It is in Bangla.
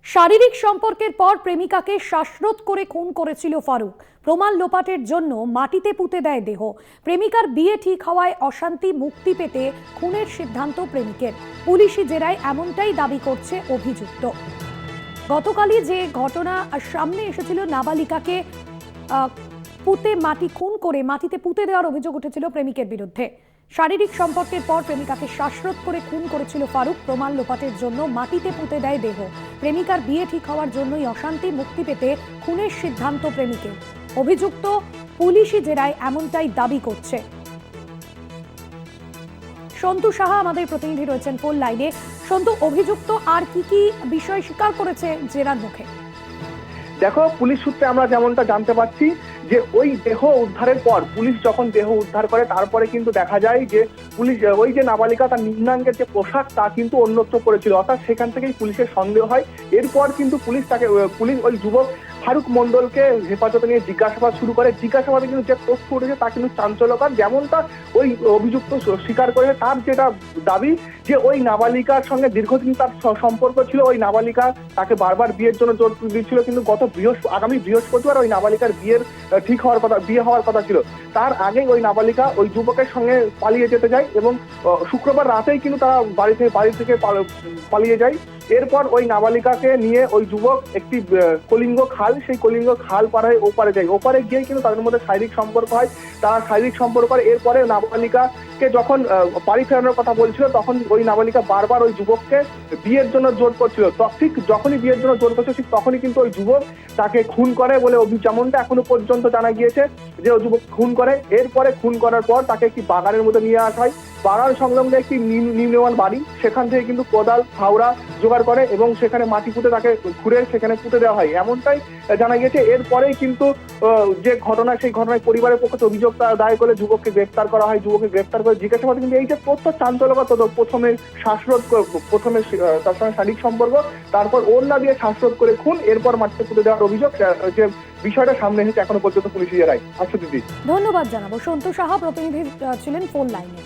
শারীরিক সম্পর্কের পর প্রেমিকাকে শ্বাসরোধ করে খুন করেছিল ফারুক। প্রমাণ লোপাটের জন্য মাটিতে পুঁতে দেয় দেহ। প্রেমিকার বিয়ে ঠিক হওয়ায় অশান্তি, মুক্তি পেতে খুনের সিদ্ধান্ত প্রেমিকের। পুলিশি জেরায় এমনটাই দাবি করছে অভিযুক্ত। গতকালই যে ঘটনা সামনে এসেছিল, নাবালিকাকে খুন করে মাটিতে পুঁতে দেওয়ার অভিযোগ উঠেছিল প্রেমিকের বিরুদ্ধে। শারীরিক সম্পর্কের পর প্রেমিকাকে শ্বাসরোধ করে খুন করেছিল ফারুক। প্রমাণ লোপাটের জন্য মাটিতে পুঁতে দেয় দেহ। প্রেমিকার বিয়ে ঠিক হওয়ার জন্যই অশান্তি, মুক্তি পেতে খুনের সিদ্ধান্ত প্রেমিকের। অভিযুক্ত পুলিশি জেরায় এমনটাই দাবি করছে। সন্তু সাহা আমাদের প্রতিনিধি রয়েছেন ফোন লাইনে। সন্তু, অভিযুক্ত আর কি কি বিষয় স্বীকার করেছে জেরার মুখে? দেখো, পুলিশ সূত্রে আমরা যেমনটা জানতে পারছি যে ওই দেহ উদ্ধারের পর পুলিশ যখন দেহ উদ্ধার করে তারপরে কিন্তু দেখা যায় যে পুলিশ ওই যে নাবালিকা তার নিম্নাঙ্গের যে পোশাক তা কিন্তু অন্যত্র করেছিল, অর্থাৎ সেখান থেকেই পুলিশের সন্দেহ হয়। এরপর কিন্তু পুলিশ ওই যুবক ফারুক মণ্ডলকে হেফাজতে নিয়ে জিজ্ঞাসাবাদ শুরু করে। জিজ্ঞাসাবাদে কিন্তু যে তথ্য উঠেছে তা কিন্তু চাঞ্চল্যকর। যেমনটা ওই অভিযুক্ত স্বীকার করেছে, তার যেটা দাবি যে ওই নাবালিকার সঙ্গে দীর্ঘদিন তার সম্পর্ক ছিল। ওই নাবালিকা তাকে বারবার বিয়ের জন্য জোর দিচ্ছিল, কিন্তু আগামী বৃহস্পতিবার ওই নাবালিকার বিয়ে হওয়ার কথা ছিল। তার আগেই ওই নাবালিকা ওই যুবকের সঙ্গে পালিয়ে যেতে যায় এবং শুক্রবার রাতেই কিন্তু তারা বাড়ি থেকে পালিয়ে যায়। এরপর ওই নাবালিকাকে নিয়ে ওই যুবক একটি কলিঙ্গ খাল, সেই কলিঙ্গ খাল পাড়ায় ওপারে যায়। ওপারে গিয়ে কিন্তু তাদের মধ্যে শারীরিক সম্পর্ক হয়। তারা শারীরিক সম্পর্ক করে। এরপরে নাবালিকাকে যখন বাড়ি ফেরানোর কথা বলছিল, তখন ওই নাবালিকা বারবার ওই যুবককে বিয়ের জন্য জোর করছিল। ঠিক যখনই বিয়ের জন্য জোর করছিল, ঠিক তখনই কিন্তু ওই যুবক তাকে খুন করে বলে যেমনটা এখনো পর্যন্ত জানা গিয়েছে যে ওই যুবক খুন করে। এরপরে খুন করার পর তাকে একটি বাগানের মধ্যে নিয়ে আসা হয়। বাগান সংলগ্ন একটি নিম্নমান বাড়ি, সেখান থেকে কিন্তু কোদাল, ফাওড়া জোগাড় করে এবং সেখানে মাটি পুঁতে তাকে ঘুরে সেখানে পুঁতে দেওয়া হয়, এমনটাই জানা গিয়েছে। এরপরেই কিন্তু যে ঘটনা, সেই ঘটনায় পরিবারের পক্ষে অভিযোগ দায়ের করে যুবককে গ্রেফতার করা হয়। যুবককে গ্রেফতার করে জিজ্ঞাসাবাদে কিন্তু এই যে তথ্য চাঞ্চল্যকর তথ্য, প্রথমে শ্বাসরোধ, প্রথমে তার সঙ্গে শারীরিক সম্পর্ক, তারপর ওড়না দিয়ে শ্বাসরোধ করে খুন, এরপর মাটিতে পুঁতে দেওয়ার অভিযোগ, যে বিষয়টা সামনে এসেছে এখনো পর্যন্ত পুলিশি জেরায়। আচ্ছা দিদি, ধন্যবাদ জানাবো। সন্তু সাহা প্রতিনিধি ছিলেন ফোন লাইনে।